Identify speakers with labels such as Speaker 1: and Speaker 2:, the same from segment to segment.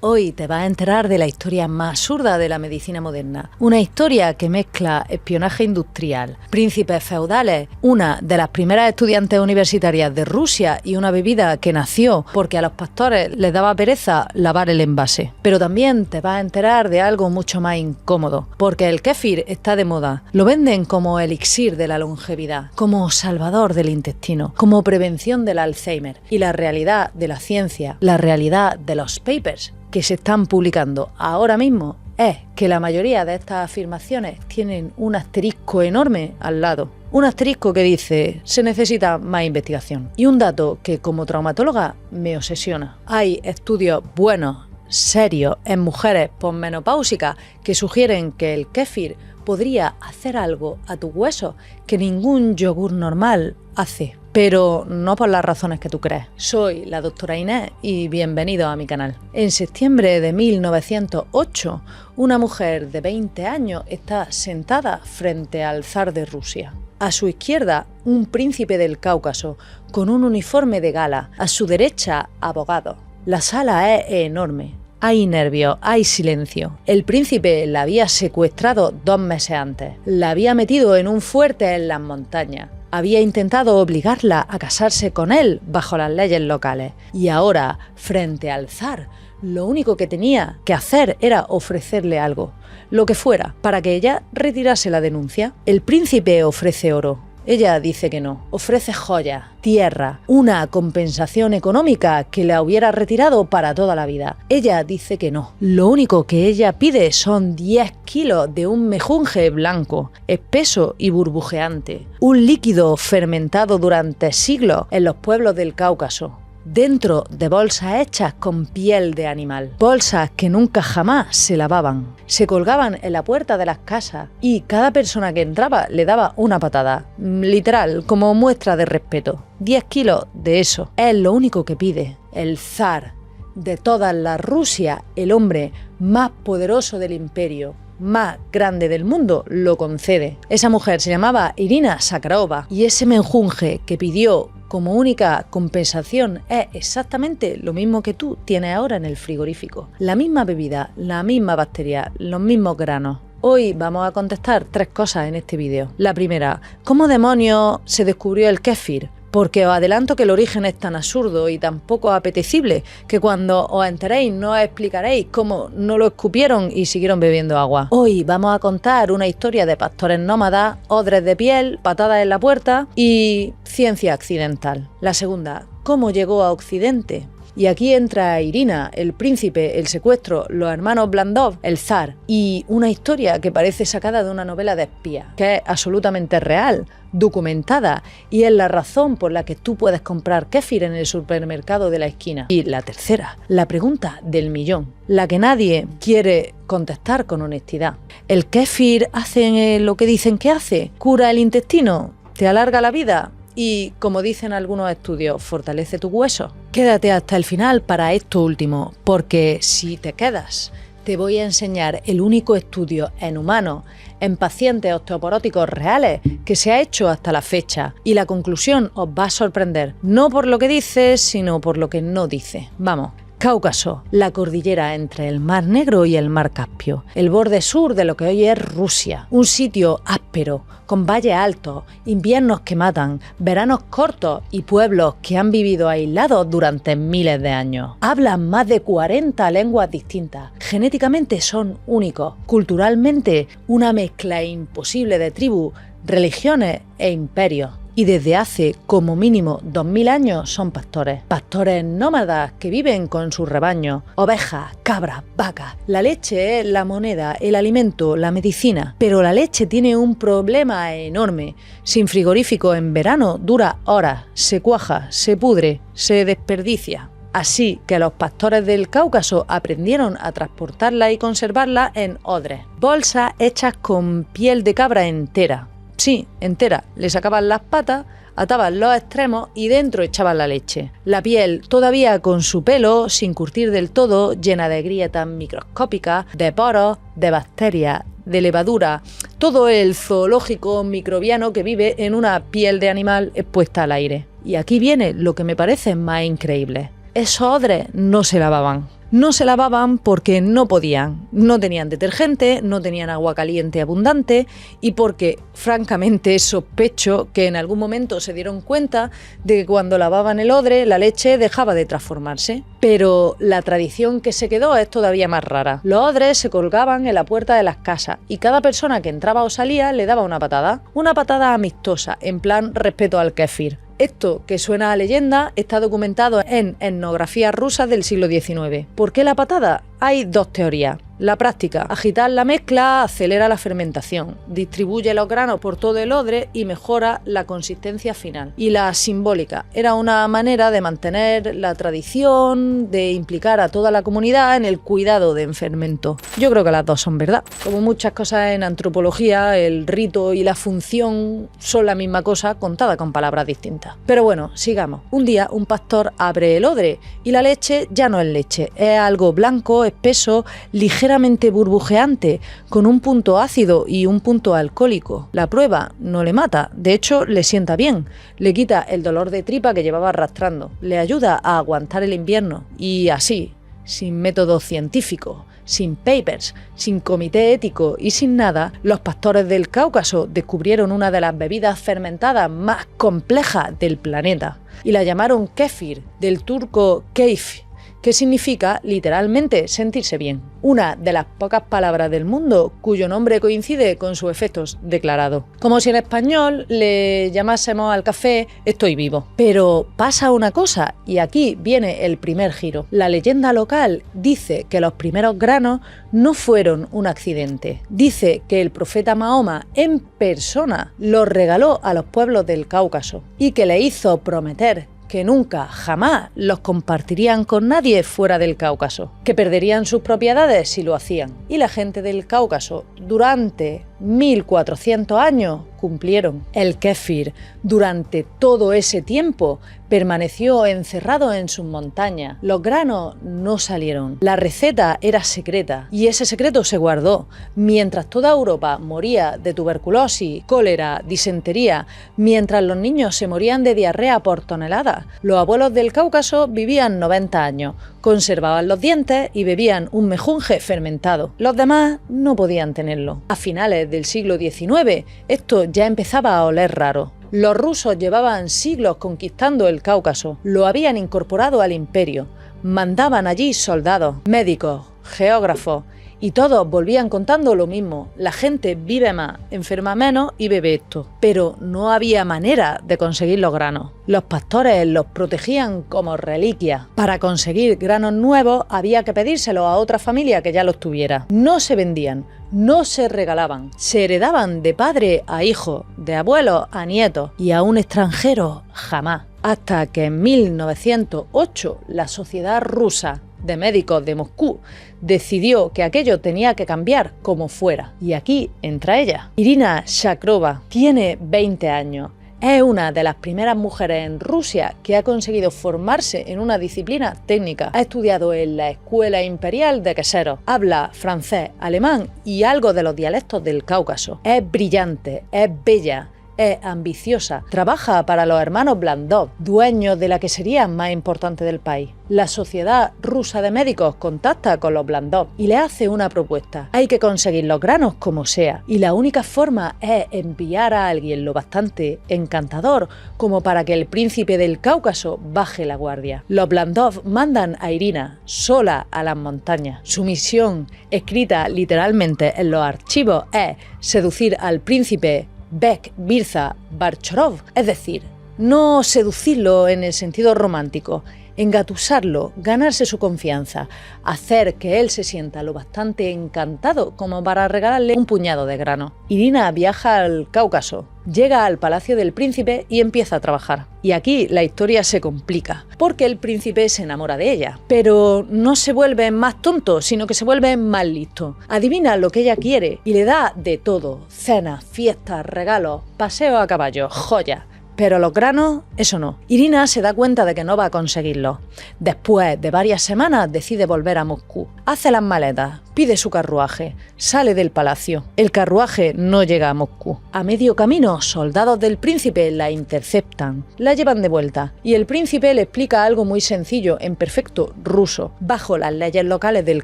Speaker 1: Hoy te vas a enterar de la historia más absurda de la medicina moderna. Una historia que mezcla espionaje industrial, príncipes feudales, una de las primeras estudiantes universitarias de Rusia y una bebida que nació porque a los pastores les daba pereza lavar el envase. Pero también te vas a enterar de algo mucho más incómodo, porque el kéfir está de moda. Lo venden como elixir de la longevidad, como salvador del intestino, como prevención del Alzheimer. Y la realidad de la ciencia, la realidad de los papers que se están publicando ahora mismo es que la mayoría de estas afirmaciones tienen un asterisco enorme al lado. Un asterisco que dice, se necesita más investigación. Y un dato que como traumatóloga me obsesiona. Hay estudios buenos, serios, en mujeres posmenopáusicas que sugieren que el kéfir podría hacer algo a tus huesos que ningún yogur normal hace. Pero no por las razones que tú crees. Soy la doctora Inés y bienvenido a mi canal. En septiembre de 1908, una mujer de 20 años está sentada frente al zar de Rusia. A su izquierda, un príncipe del Cáucaso con un uniforme de gala. A su derecha, abogados. La sala es enorme. Hay nervios, hay silencio. El príncipe la había secuestrado 2 meses antes. La había metido en un fuerte en las montañas. Había intentado obligarla a casarse con él bajo las leyes locales. Y ahora, frente al zar, lo único que tenía que hacer era ofrecerle algo, lo que fuera, para que ella retirase la denuncia. El príncipe ofrece oro. Ella dice que no. Ofrece joyas, tierra, una compensación económica que la hubiera retirado para toda la vida. Ella dice que no. Lo único que ella pide son 10 kilos de un mejunje blanco, espeso y burbujeante. Un líquido fermentado durante siglos en los pueblos del Cáucaso. Dentro de bolsas hechas con piel de animal. Bolsas que nunca jamás se lavaban. Se colgaban en la puerta de las casas y cada persona que entraba le daba una patada. Literal, como muestra de respeto. 10 kilos de eso. Es lo único que pide. El zar de toda la Rusia, el hombre más poderoso del imperio, más grande del mundo, lo concede. Esa mujer se llamaba Irina Sakharova y ese menjunje que pidió como única compensación es exactamente lo mismo que tú tienes ahora en el frigorífico. La misma bebida, la misma bacteria, los mismos granos. Hoy vamos a contestar 3 cosas en este vídeo. La primera, ¿cómo demonios se descubrió el kéfir? Porque os adelanto que el origen es tan absurdo y tan poco apetecible que cuando os enteréis no os explicaréis cómo no lo escupieron y siguieron bebiendo agua. Hoy vamos a contar una historia de pastores nómadas, odres de piel, patadas en la puerta y ciencia accidental. La segunda, ¿cómo llegó a Occidente? Y aquí entra Irina, el príncipe, el secuestro, los hermanos Blandov, el zar y una historia que parece sacada de una novela de espías, que es absolutamente real, documentada y es la razón por la que tú puedes comprar kéfir en el supermercado de la esquina. Y la tercera, la pregunta del millón, la que nadie quiere contestar con honestidad. ¿El kéfir hace lo que dicen que hace? ¿Cura el intestino? ¿Te alarga la vida? Y, como dicen algunos estudios, ¿fortalece tus huesos? Quédate hasta el final para esto último, porque si te quedas, te voy a enseñar el único estudio en humanos, en pacientes osteoporóticos reales, que se ha hecho hasta la fecha. Y la conclusión os va a sorprender, no por lo que dice, sino por lo que no dice. Vamos. Cáucaso, la cordillera entre el Mar Negro y el Mar Caspio, el borde sur de lo que hoy es Rusia, un sitio áspero, con valles altos, inviernos que matan, veranos cortos y pueblos que han vivido aislados durante miles de años. Hablan más de 40 lenguas distintas, genéticamente son únicos, culturalmente una mezcla imposible de tribus, religiones e imperios. Y desde hace como mínimo 2000 años son pastores. Pastores nómadas que viven con sus rebaños, ovejas, cabras, vacas. La leche es la moneda, el alimento, la medicina. Pero la leche tiene un problema enorme. Sin frigorífico en verano dura horas, se cuaja, se pudre, se desperdicia. Así que los pastores del Cáucaso aprendieron a transportarla y conservarla en odres. Bolsas hechas con piel de cabra entera. Sí, entera. Le sacaban las patas, ataban los extremos y dentro echaban la leche. La piel, todavía con su pelo, sin curtir del todo, llena de grietas microscópicas, de poros, de bacterias, de levadura. Todo el zoológico microbiano que vive en una piel de animal expuesta al aire. Y aquí viene lo que me parece más increíble. Esos odres no se lavaban. No se lavaban porque no podían, no tenían detergente, no tenían agua caliente abundante y porque, francamente, sospecho que en algún momento se dieron cuenta de que cuando lavaban el odre la leche dejaba de transformarse. Pero la tradición que se quedó es todavía más rara. Los odres se colgaban en la puerta de las casas y cada persona que entraba o salía le daba una patada amistosa, en plan respeto al kéfir. Esto, que suena a leyenda, está documentado en etnografías rusas del siglo XIX. ¿Por qué la patada? Hay dos teorías. La práctica: agitar la mezcla acelera la fermentación, distribuye los granos por todo el odre y mejora la consistencia final. Y la simbólica: era una manera de mantener la tradición, de implicar a toda la comunidad en el cuidado del fermento. Yo creo que las dos son verdad. Como muchas cosas en antropología, el rito y la función son la misma cosa contada con palabras distintas. Pero bueno, sigamos. Un día un pastor abre el odre y la leche ya no es leche, es algo blanco, espeso, ligeramente burbujeante, con un punto ácido y un punto alcohólico. La prueba no le mata, de hecho le sienta bien, le quita el dolor de tripa que llevaba arrastrando, le ayuda a aguantar el invierno y así, sin método científico, sin papers, sin comité ético y sin nada, los pastores del Cáucaso descubrieron una de las bebidas fermentadas más complejas del planeta y la llamaron kéfir, del turco keyf, que significa literalmente sentirse bien. Una de las pocas palabras del mundo cuyo nombre coincide con sus efectos declarados. Como si en español le llamásemos al café estoy vivo. Pero pasa una cosa, y aquí viene el primer giro. La leyenda local dice que los primeros granos no fueron un accidente. Dice que el profeta Mahoma en persona los regaló a los pueblos del Cáucaso y que le hizo prometer que nunca, jamás los compartirían con nadie fuera del Cáucaso, que perderían sus propiedades si lo hacían. Y la gente del Cáucaso, durante 1400 años, cumplieron. El kéfir, durante todo ese tiempo, permaneció encerrado en sus montañas. Los granos no salieron. La receta era secreta y ese secreto se guardó. Mientras toda Europa moría de tuberculosis, cólera, disentería, mientras los niños se morían de diarrea por toneladas, los abuelos del Cáucaso vivían 90 años, conservaban los dientes y bebían un mejunje fermentado. Los demás no podían tenerlo. A finales del siglo XIX, esto ya empezaba a oler raro. Los rusos llevaban siglos conquistando el Cáucaso, lo habían incorporado al imperio, mandaban allí soldados, médicos, geógrafos, y todos volvían contando lo mismo: la gente vive más, enferma menos y bebe esto. Pero no había manera de conseguir los granos. Los pastores los protegían como reliquias. Para conseguir granos nuevos había que pedírselo a otra familia que ya los tuviera. No se vendían, no se regalaban, se heredaban de padre a hijo, de abuelo a nieto y a un extranjero jamás. Hasta que en 1908 la Sociedad Rusa de Médicos de Moscú decidió que aquello tenía que cambiar como fuera. Y aquí entra ella. Irina Shakrova tiene 20 años. Es una de las primeras mujeres en Rusia que ha conseguido formarse en una disciplina técnica. Ha estudiado en la Escuela Imperial de Queseros. Habla francés, alemán y algo de los dialectos del Cáucaso. Es brillante, es bella, es ambiciosa, trabaja para los hermanos Blandov, dueños de la quesería más importante del país. La Sociedad Rusa de Médicos contacta con los Blandov y le hace una propuesta. Hay que conseguir los granos como sea, y la única forma es enviar a alguien lo bastante encantador como para que el príncipe del Cáucaso baje la guardia. Los Blandov mandan a Irina sola a las montañas. Su misión, escrita literalmente en los archivos, es seducir al príncipe Bek Mirza Barchorov, es decir, no seducirlo en el sentido romántico, engatusarlo, ganarse su confianza, hacer que él se sienta lo bastante encantado como para regalarle un puñado de grano. Irina viaja al Cáucaso, llega al palacio del príncipe y empieza a trabajar. Y aquí la historia se complica, porque el príncipe se enamora de ella. Pero no se vuelve más tonto, sino que se vuelve más listo. Adivina lo que ella quiere y le da de todo: cenas, fiestas, regalos, paseo a caballo, joyas. Pero los granos, eso no. Irina se da cuenta de que no va a conseguirlo. Después de varias semanas decide volver a Moscú. Hace las maletas, pide su carruaje, sale del palacio. El carruaje no llega a Moscú. A medio camino, soldados del príncipe la interceptan, la llevan de vuelta y el príncipe le explica algo muy sencillo en perfecto ruso. Bajo las leyes locales del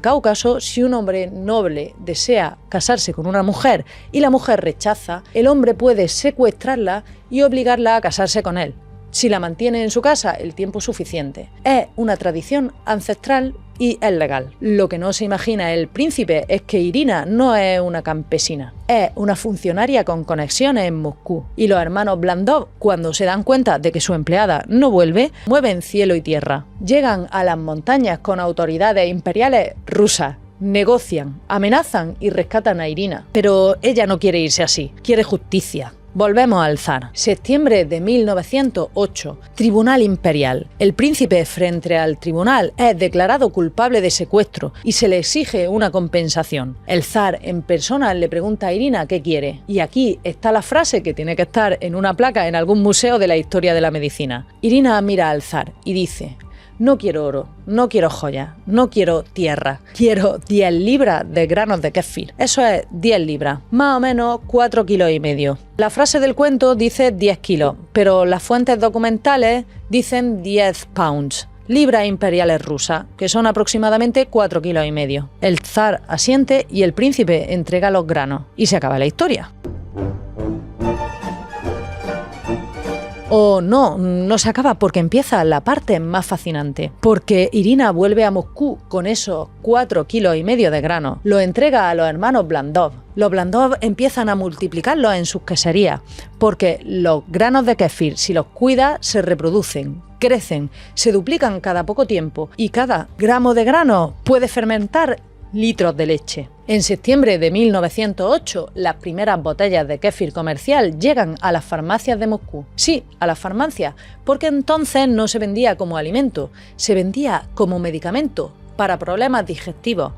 Speaker 1: Cáucaso, si un hombre noble desea casarse con una mujer y la mujer rechaza, el hombre puede secuestrarla y obligarla a casarse con él, si la mantiene en su casa el tiempo suficiente. Es una tradición ancestral y es legal. Lo que no se imagina el príncipe es que Irina no es una campesina, es una funcionaria con conexiones en Moscú. Y los hermanos Blandov, cuando se dan cuenta de que su empleada no vuelve, mueven cielo y tierra. Llegan a las montañas con autoridades imperiales rusas. Negocian, amenazan y rescatan a Irina. Pero ella no quiere irse así, quiere justicia. Volvemos al zar. Septiembre de 1908. Tribunal Imperial. El príncipe frente al tribunal es declarado culpable de secuestro y se le exige una compensación. El zar en persona le pregunta a Irina qué quiere. Y aquí está la frase que tiene que estar en una placa en algún museo de la historia de la medicina. Irina mira al zar y dice: no quiero oro, no quiero joyas, no quiero tierra, quiero 10 libras de granos de kéfir. Eso es 10 libras, más o menos 4,5 kilos. La frase del cuento dice 10 kilos, pero las fuentes documentales dicen 10 pounds, libras imperiales rusas, que son aproximadamente 4,5 kilos. El zar asiente y el príncipe entrega los granos y se acaba la historia. O no, no se acaba porque empieza la parte más fascinante. Porque Irina vuelve a Moscú con esos 4,5 kilos de grano. Lo entrega a los hermanos Blandov. Los Blandov empiezan a multiplicarlos en sus queserías, porque los granos de kéfir, si los cuida, se reproducen, crecen, se duplican cada poco tiempo y cada gramo de grano puede fermentar litros de leche. En septiembre de 1908, las primeras botellas de kéfir comercial llegan a las farmacias de Moscú. Sí, a las farmacias, porque entonces no se vendía como alimento, se vendía como medicamento para problemas digestivos,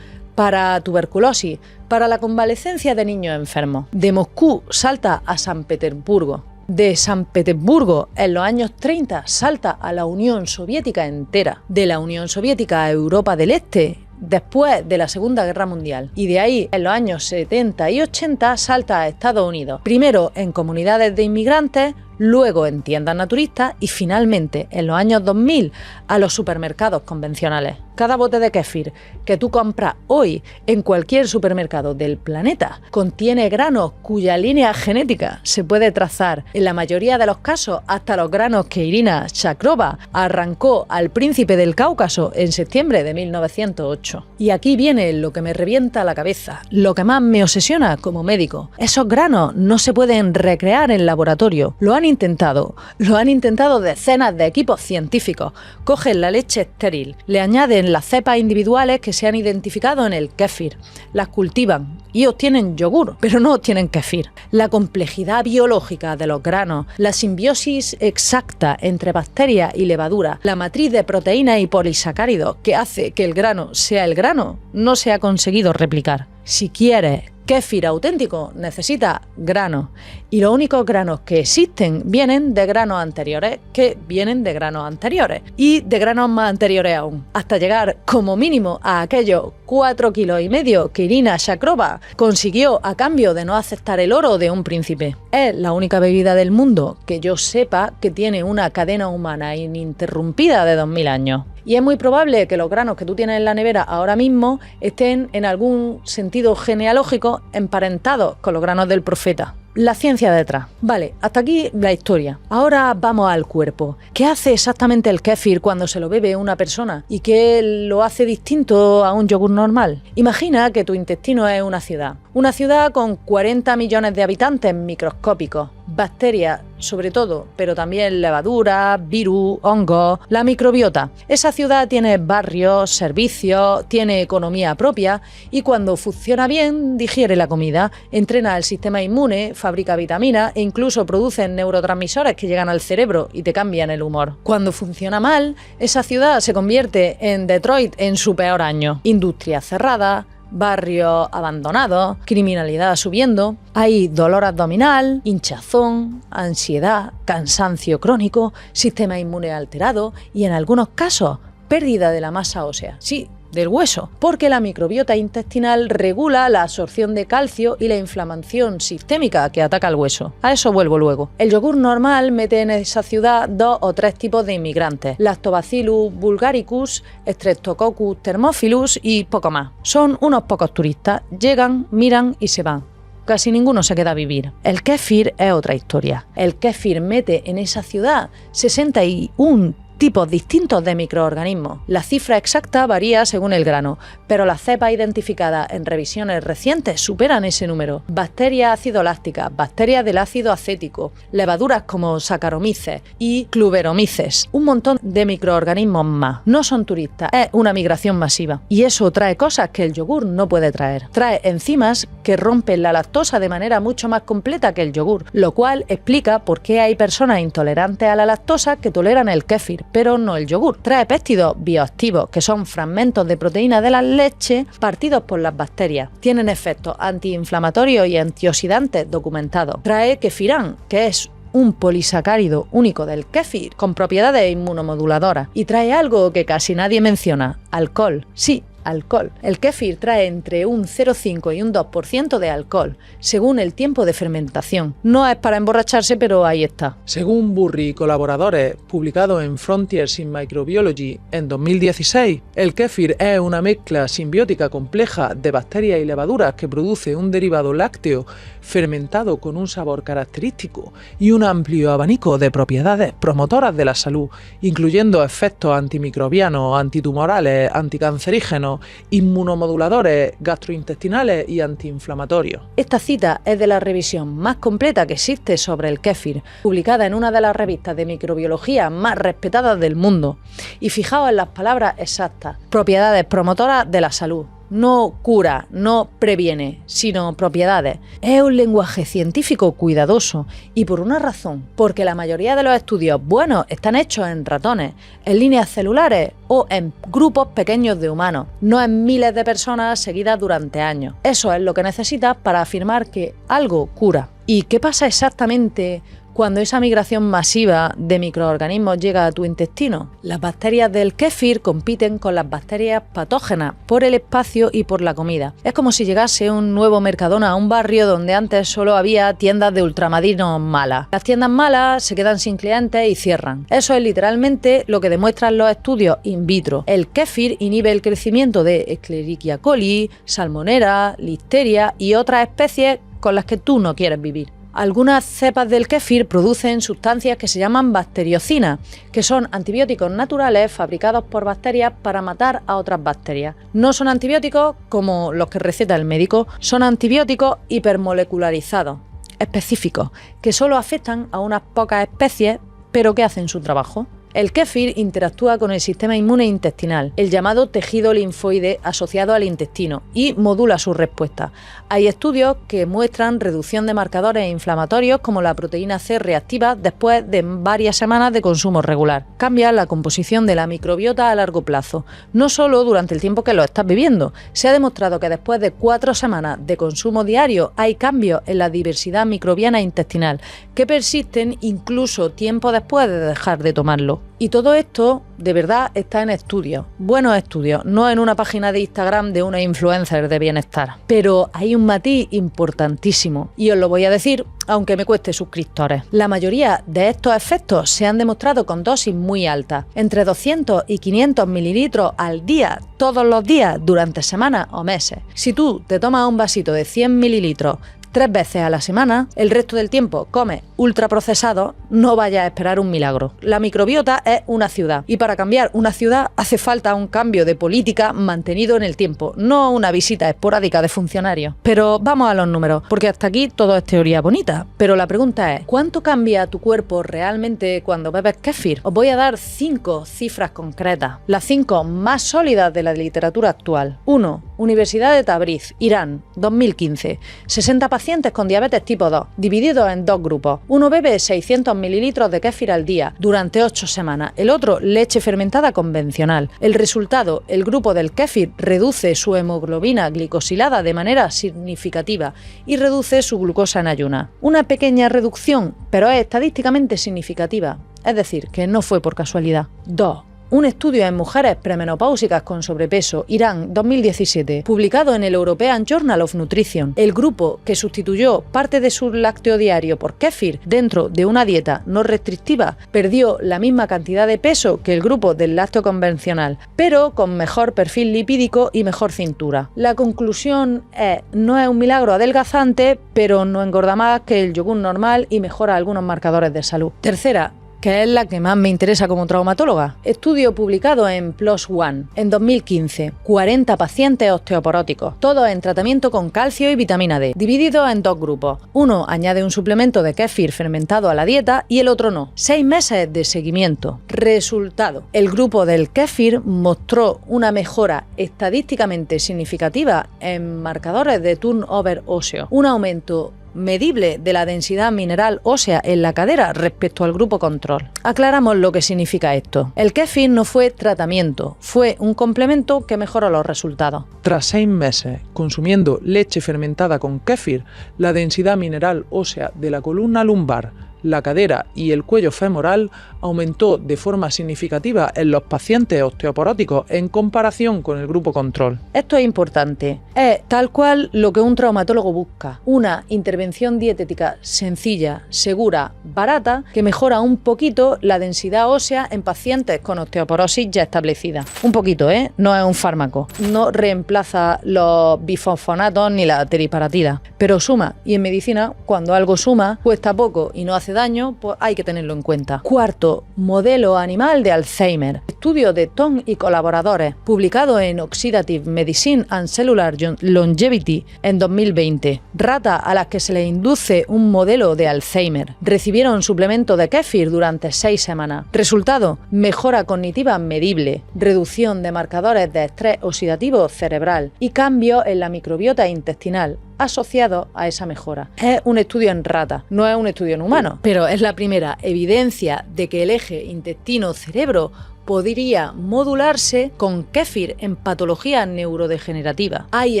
Speaker 1: para tuberculosis, para la convalecencia de niños enfermos. De Moscú salta a San Petersburgo. De San Petersburgo, en los años 30, salta a la Unión Soviética entera. De la Unión Soviética a Europa del Este, después de la Segunda Guerra Mundial. Y de ahí, en los años 70 y 80, salta a Estados Unidos. Primero en comunidades de inmigrantes, luego en tiendas naturistas y finalmente, en los años 2000, a los supermercados convencionales. Cada bote de kéfir que tú compras hoy en cualquier supermercado del planeta contiene granos cuya línea genética se puede trazar, en la mayoría de los casos, hasta los granos que Irina Shakrova arrancó al príncipe del Cáucaso en septiembre de 1908. Y aquí viene lo que me revienta la cabeza, lo que más me obsesiona como médico. Esos granos no se pueden recrear en laboratorio. Lo han intentado decenas de equipos científicos. Cogen la leche estéril, le añaden las cepas individuales que se han identificado en el kéfir, las cultivan y obtienen yogur, pero no obtienen kéfir. La complejidad biológica de los granos, la simbiosis exacta entre bacterias y levadura, la matriz de proteínas y polisacáridos que hace que el grano sea el grano, no se ha conseguido replicar. Si quieres kéfir auténtico, necesita granos. Y los únicos granos que existen vienen de granos anteriores, que vienen de granos anteriores. Y de granos más anteriores aún. Hasta llegar, como mínimo, a aquellos 4,5 kilos que Irina Shakrova consiguió a cambio de no aceptar el oro de un príncipe. Es la única bebida del mundo que yo sepa que tiene una cadena humana ininterrumpida de 2000 años. Y es muy probable que los granos que tú tienes en la nevera ahora mismo estén en algún sentido genealógico emparentados con los granos del profeta. La ciencia detrás. Vale, hasta aquí la historia. Ahora vamos al cuerpo. ¿Qué hace exactamente el kéfir cuando se lo bebe una persona? ¿Y qué lo hace distinto a un yogur normal? Imagina que tu intestino es una ciudad. Una ciudad con 40 millones de habitantes microscópicos. Bacterias, sobre todo, pero también levaduras, virus, hongos, la microbiota. Esa ciudad tiene barrios, servicios, tiene economía propia y cuando funciona bien, digiere la comida, entrena el sistema inmune, fabrica vitaminas e incluso produce neurotransmisores que llegan al cerebro y te cambian el humor. Cuando funciona mal, esa ciudad se convierte en Detroit en su peor año. Industria cerrada, barrios abandonados, criminalidad subiendo, hay dolor abdominal, hinchazón, ansiedad, cansancio crónico, sistema inmune alterado y en algunos casos pérdida de la masa ósea. Sí, del hueso, porque la microbiota intestinal regula la absorción de calcio y la inflamación sistémica que ataca al hueso. A eso vuelvo luego. El yogur normal mete en esa ciudad 2 o 3 tipos de inmigrantes: Lactobacillus bulgaricus, Streptococcus thermophilus y poco más. Son unos pocos turistas, llegan, miran y se van. Casi ninguno se queda a vivir. El kéfir es otra historia. El kéfir mete en esa ciudad 61 tipos distintos de microorganismos. La cifra exacta varía según el grano, pero las cepas identificadas en revisiones recientes superan ese número. Bacterias ácido-lácticas, bacterias del ácido acético, levaduras como Saccharomyces y Clubberomyces, un montón de microorganismos más. No son turistas, es una migración masiva. Y eso trae cosas que el yogur no puede traer. Trae enzimas que rompen la lactosa de manera mucho más completa que el yogur, lo cual explica por qué hay personas intolerantes a la lactosa que toleran el kéfir, pero no el yogur. Trae péptidos bioactivos, que son fragmentos de proteína de la leche partidos por las bacterias. Tienen efectos antiinflamatorios y antioxidantes documentados. Trae kefirán, que es un polisacárido único del kéfir con propiedades inmunomoduladoras. Y trae algo que casi nadie menciona: alcohol. Sí, alcohol. El kéfir trae entre un 0,5 y un 2% de alcohol, según el tiempo de fermentación. No es para emborracharse, pero ahí está.
Speaker 2: Según Burri y colaboradores, publicado en Frontiers in Microbiology en 2016, el kéfir es una mezcla simbiótica compleja de bacterias y levaduras que produce un derivado lácteo fermentado con un sabor característico y un amplio abanico de propiedades promotoras de la salud, incluyendo efectos antimicrobianos, antitumorales, anticancerígenos, inmunomoduladores, gastrointestinales y antiinflamatorios.
Speaker 1: Esta cita es de la revisión más completa que existe sobre el kéfir, publicada en una de las revistas de microbiología más respetadas del mundo. Y fijaos en las palabras exactas: propiedades promotoras de la salud. No cura, no previene, sino propiedades. Es un lenguaje científico cuidadoso y por una razón: porque la mayoría de los estudios buenos están hechos en ratones, en líneas celulares o en grupos pequeños de humanos, no en miles de personas seguidas durante años. Eso es lo que necesitas para afirmar que algo cura. ¿Y qué pasa exactamente cuando esa migración masiva de microorganismos llega a tu intestino? Las bacterias del kéfir compiten con las bacterias patógenas por el espacio y por la comida. Es como si llegase un nuevo Mercadona a un barrio donde antes solo había tiendas de ultramarinos malas. Las tiendas malas se quedan sin clientes y cierran. Eso es literalmente lo que demuestran los estudios in vitro. El kéfir inhibe el crecimiento de Escherichia coli, Salmonella, Listeria y otras especies con las que tú no quieres vivir. Algunas cepas del kéfir producen sustancias que se llaman bacteriocinas, que son antibióticos naturales fabricados por bacterias para matar a otras bacterias. No son antibióticos como los que receta el médico, son antibióticos hipermolecularizados, específicos, que solo afectan a unas pocas especies, pero que hacen su trabajo. El kéfir interactúa con el sistema inmune intestinal, el llamado tejido linfoide asociado al intestino, y modula su respuesta. Hay estudios que muestran reducción de marcadores inflamatorios como la proteína C reactiva después de varias semanas de consumo regular. Cambia la composición de la microbiota a largo plazo, no solo durante el tiempo que lo estás viviendo. Se ha demostrado que después de 4 semanas de consumo diario hay cambios en la diversidad microbiana intestinal que persisten incluso tiempo después de dejar de tomarlo. Y todo esto, de verdad, está en estudios, buenos estudios, no en una página de Instagram de una influencer de bienestar. Pero hay un matiz importantísimo, y os lo voy a decir, aunque me cueste suscriptores. La mayoría de estos efectos se han demostrado con dosis muy altas, entre 200 y 500 mililitros al día, todos los días, durante semanas o meses. Si tú te tomas un vasito de 100 mililitros 3 veces a la semana, el resto del tiempo comes ultraprocesado, no vayas a esperar un milagro. La microbiota es una ciudad y para cambiar una ciudad hace falta un cambio de política mantenido en el tiempo, no una visita esporádica de funcionarios. Pero vamos a los números, porque hasta aquí todo es teoría bonita. Pero la pregunta es, ¿cuánto cambia tu cuerpo realmente cuando bebes kéfir? Os voy a dar 5 cifras concretas, las 5 más sólidas de la literatura actual. 1. Universidad de Tabriz, Irán, 2015. 60 pacientes pacientes con diabetes tipo 2, divididos en dos grupos. Uno bebe 600 mililitros de kéfir al día durante 8 semanas, el otro leche fermentada convencional. El resultado, el grupo del kéfir reduce su hemoglobina glicosilada de manera significativa y reduce su glucosa en ayunas. Una pequeña reducción, pero es estadísticamente significativa, es decir, que no fue por casualidad. 2. Un estudio en mujeres premenopáusicas con sobrepeso, Irán, 2017, publicado en el European Journal of Nutrition. El grupo que sustituyó parte de su lácteo diario por kéfir dentro de una dieta no restrictiva perdió la misma cantidad de peso que el grupo del lácteo convencional, pero con mejor perfil lipídico y mejor cintura. La conclusión es: no es un milagro adelgazante, pero no engorda más que el yogur normal y mejora algunos marcadores de salud. Tercera, que es la que más me interesa como traumatóloga. Estudio publicado en PLOS ONE en 2015. 40 pacientes osteoporóticos, todos en tratamiento con calcio y vitamina D, divididos en dos grupos. Uno añade un suplemento de kéfir fermentado a la dieta y el otro no. 6 meses de seguimiento. Resultado: el grupo del kéfir mostró una mejora estadísticamente significativa en marcadores de turnover óseo, un aumento medible de la densidad mineral ósea en la cadera respecto al grupo control. Aclaramos lo que significa esto. El kéfir no fue tratamiento, fue un complemento que mejoró los resultados.
Speaker 2: Tras 6 meses consumiendo leche fermentada con kéfir, la densidad mineral ósea de la columna lumbar, la cadera y el cuello femoral aumentó de forma significativa en los pacientes osteoporóticos en comparación con el grupo control.
Speaker 1: Esto es importante. Es tal cual lo que un traumatólogo busca: una intervención dietética sencilla, segura, barata, que mejora un poquito la densidad ósea en pacientes con osteoporosis ya establecida. Un poquito, no es un fármaco. No reemplaza los bifosfonatos ni la teriparatida, pero suma, y en medicina, cuando algo suma, cuesta poco y no hace daño, pues hay que tenerlo en cuenta. Cuarto, modelo animal de Alzheimer. Estudio de Tong y colaboradores, publicado en Oxidative Medicine and Cellular Longevity en 2020. Ratas a las que se les induce un modelo de Alzheimer recibieron suplemento de kéfir durante 6 semanas. Resultado: mejora cognitiva medible, reducción de marcadores de estrés oxidativo cerebral y cambios en la microbiota intestinal asociado a esa mejora. Es un estudio en rata, no es un estudio en humano, pero es la primera evidencia de que el eje intestino-cerebro podría modularse con kéfir en patología neurodegenerativa. Hay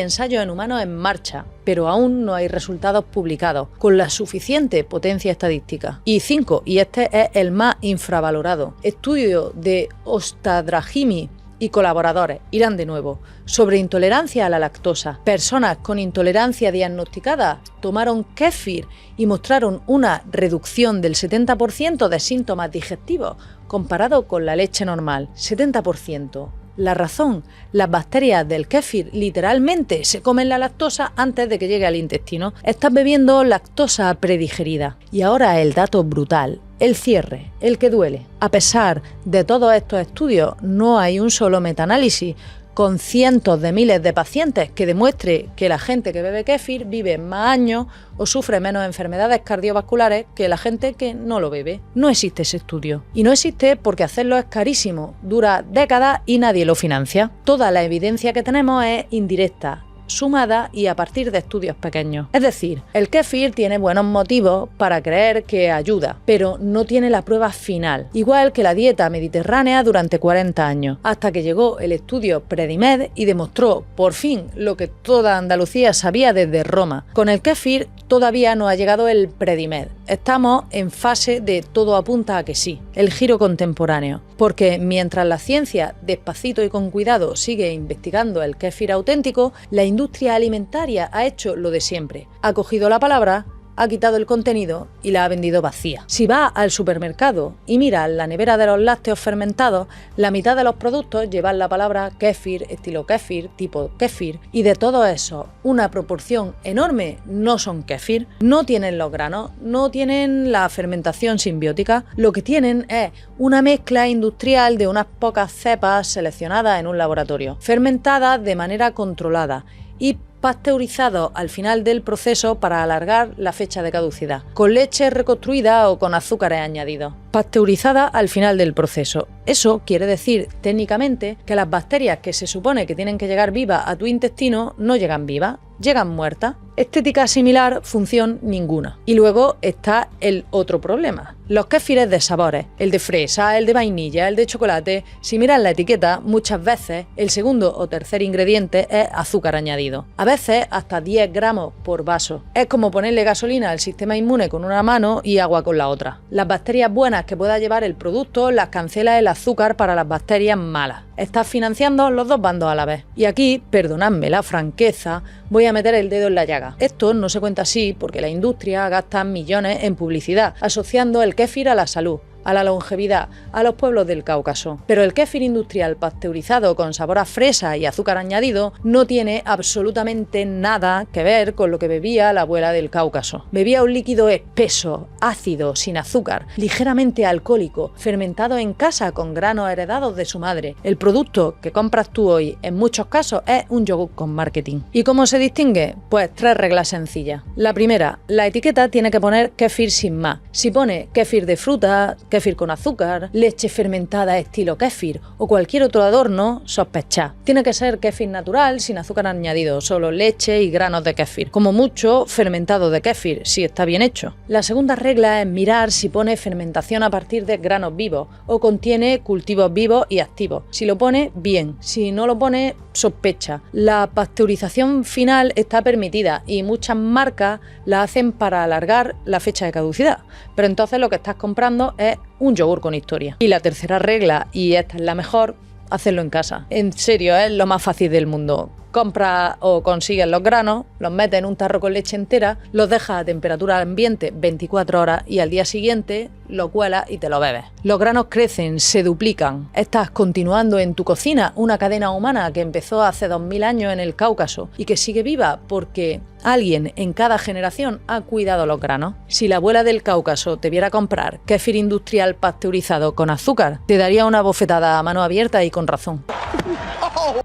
Speaker 1: ensayos en humanos en marcha, pero aún no hay resultados publicados con la suficiente potencia estadística. Y 5, y este es el más infravalorado, estudio de Ostadrahimi y colaboradores, Irán de nuevo, sobre intolerancia a la lactosa. Personas con intolerancia diagnosticada tomaron kéfir y mostraron una reducción del 70% de síntomas digestivos comparado con la leche normal. 70%. La razón: las bacterias del kéfir literalmente se comen la lactosa antes de que llegue al intestino. Estás bebiendo lactosa predigerida. Y ahora el dato brutal: el cierre, el que duele. A pesar de todos estos estudios, no hay un solo metaanálisis con cientos de miles de pacientes que demuestre que la gente que bebe kéfir vive más años o sufre menos enfermedades cardiovasculares que la gente que no lo bebe. No existe ese estudio. Y no existe porque hacerlo es carísimo, dura décadas y nadie lo financia. Toda la evidencia que tenemos es indirecta, sumada y a partir de estudios pequeños. Es decir, el kéfir tiene buenos motivos para creer que ayuda, pero no tiene la prueba final, igual que la dieta mediterránea durante 40 años, hasta que llegó el estudio Predimed y demostró por fin lo que toda Andalucía sabía desde Roma. Con el kéfir todavía no ha llegado el Predimed. Estamos en fase de todo apunta a que sí, el giro contemporáneo, porque mientras la ciencia, despacito y con cuidado, sigue investigando el kéfir auténtico, la industria alimentaria ha hecho lo de siempre. Ha cogido la palabra, ha quitado el contenido y la ha vendido vacía. Si vas al supermercado y miras la nevera de los lácteos fermentados, la mitad de los productos llevan la palabra kéfir, estilo kéfir, tipo kéfir, y de todo eso, una proporción enorme no son kéfir, no tienen los granos, no tienen la fermentación simbiótica, lo que tienen es una mezcla industrial de unas pocas cepas seleccionadas en un laboratorio, fermentadas de manera controlada y pasteurizados al final del proceso para alargar la fecha de caducidad, con leche reconstruida o con azúcares añadidos. Pasteurizada al final del proceso. Eso quiere decir técnicamente que las bacterias que se supone que tienen que llegar vivas a tu intestino no llegan vivas llegan muertas. Estética similar, función ninguna. Y luego está el otro problema. Los kéfires de sabores, el de fresa, el de vainilla, el de chocolate, si miras la etiqueta, muchas veces el segundo o tercer ingrediente es azúcar añadido. A veces hasta 10 gramos por vaso. Es como ponerle gasolina al sistema inmune con una mano y agua con la otra. Las bacterias buenas que pueda llevar el producto las cancela el azúcar para las bacterias malas. Estás financiando los dos bandos a la vez. Y aquí, perdonadme la franqueza, voy a meter el dedo en la llaga. Esto no se cuenta así porque la industria gasta millones en publicidad, asociando el kéfir a la salud, a la longevidad, a los pueblos del Cáucaso. Pero el kéfir industrial pasteurizado con sabor a fresa y azúcar añadido no tiene absolutamente nada que ver con lo que bebía la abuela del Cáucaso. Bebía un líquido espeso, ácido, sin azúcar, ligeramente alcohólico, fermentado en casa con granos heredados de su madre. El producto que compras tú hoy, en muchos casos, es un yogur con marketing. ¿Y cómo se distingue? Pues 3 reglas sencillas. La primera, la etiqueta tiene que poner kéfir sin más. Si pone kéfir de fruta, kéfir con azúcar, leche fermentada estilo kéfir o cualquier otro adorno, sospechad. Tiene que ser kéfir natural, sin azúcar añadido, solo leche y granos de kéfir. Como mucho, fermentado de kéfir, si está bien hecho. La segunda regla es mirar si pone fermentación a partir de granos vivos o contiene cultivos vivos y activos. Si lo pone, bien. Si no lo pone, sospecha. La pasteurización final está permitida y muchas marcas la hacen para alargar la fecha de caducidad. Pero entonces lo que estás comprando es un yogur con historia. Y la tercera regla, y esta es la mejor, hacerlo en casa. En serio, es lo más fácil del mundo. Compras o consigues los granos, los metes en un tarro con leche entera, los dejas a temperatura ambiente 24 horas y al día siguiente lo cuelas y te lo bebes. Los granos crecen, se duplican. Estás continuando en tu cocina una cadena humana que empezó hace 2000 años en el Cáucaso y que sigue viva porque alguien en cada generación ha cuidado los granos. Si la abuela del Cáucaso te viera comprar kéfir industrial pasteurizado con azúcar, te daría una bofetada a mano abierta y con razón.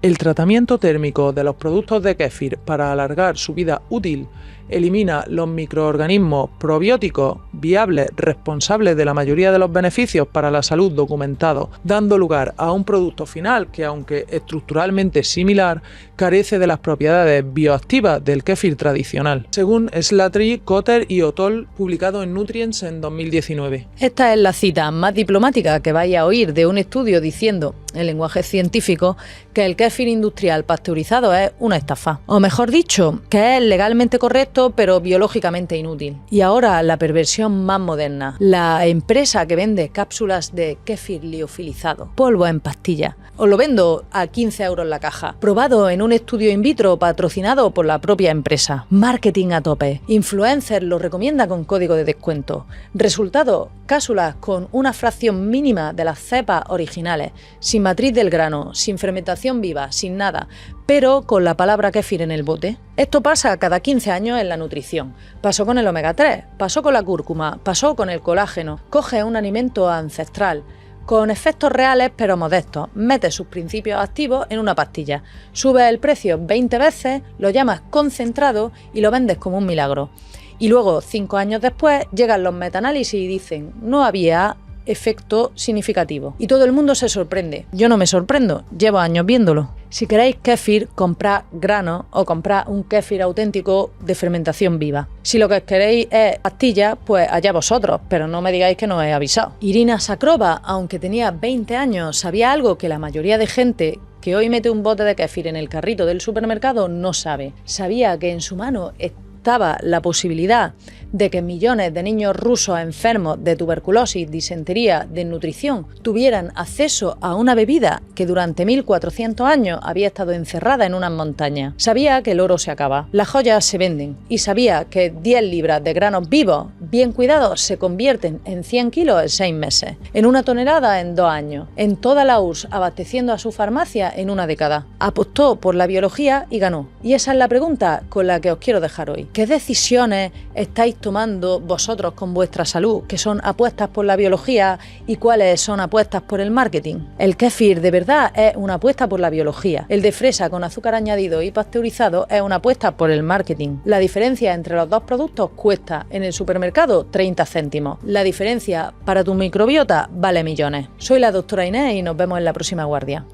Speaker 2: El tratamiento térmico de los productos de kéfir para alargar su vida útil elimina los microorganismos probióticos viables responsables de la mayoría de los beneficios para la salud documentados, dando lugar a un producto final que, aunque estructuralmente similar, carece de las propiedades bioactivas del kéfir tradicional, según Slattery, Cotter y Othol, publicado en Nutrients en 2019.
Speaker 1: Esta es la cita más diplomática que vais a oír de un estudio diciendo, en lenguaje científico, que el kéfir industrial pasteurizado es una estafa. O mejor dicho, que es legalmente correcto pero biológicamente inútil. Y ahora la perversión más moderna. La empresa que vende cápsulas de kéfir liofilizado, polvo en pastilla. Os lo vendo a 15 euros la caja. Probado en un estudio in vitro patrocinado por la propia empresa. Marketing a tope. Influencer lo recomienda con código de descuento. Resultado, cápsulas con una fracción mínima de las cepas originales, sin matriz del grano, sin fermentación viva, sin nada, pero con la palabra kéfir en el bote. Esto pasa cada 15 años en la nutrición. Pasó con el omega 3, pasó con la cúrcuma, pasó con el colágeno. Coge un alimento ancestral, con efectos reales pero modestos, metes sus principios activos en una pastilla, subes el precio 20 veces, lo llamas concentrado y lo vendes como un milagro. Y luego, 5 años después, llegan los metaanálisis y dicen, no había efecto significativo. Y todo el mundo se sorprende. Yo no me sorprendo, llevo años viéndolo. Si queréis kéfir, comprad grano o comprad un kéfir auténtico de fermentación viva. Si lo que queréis es pastilla, pues allá vosotros, pero no me digáis que no os he avisado. Irina Sakrova, aunque tenía 20 años, sabía algo que la mayoría de gente que hoy mete un bote de kéfir en el carrito del supermercado no sabe. Sabía que en su mano estaba la posibilidad de que millones de niños rusos enfermos de tuberculosis, disentería, desnutrición, tuvieran acceso a una bebida que durante 1400 años había estado encerrada en unas montañas. Sabía que el oro se acaba, las joyas se venden y sabía que 10 libras de granos vivos, bien cuidados, se convierten en 100 kilos en 6 meses, en 1 tonelada en 2 años, en toda la URSS abasteciendo a su farmacia en 1 década. Apostó por la biología y ganó. Y esa es la pregunta con la que os quiero dejar hoy. ¿Qué decisiones estáis tomando vosotros con vuestra salud, que son apuestas por la biología y cuáles son apuestas por el marketing? El kéfir de verdad es una apuesta por la biología. El de fresa con azúcar añadido y pasteurizado es una apuesta por el marketing. La diferencia entre los dos productos cuesta en el supermercado 30 céntimos. La diferencia para tu microbiota vale millones. Soy la doctora Inés y nos vemos en la próxima guardia.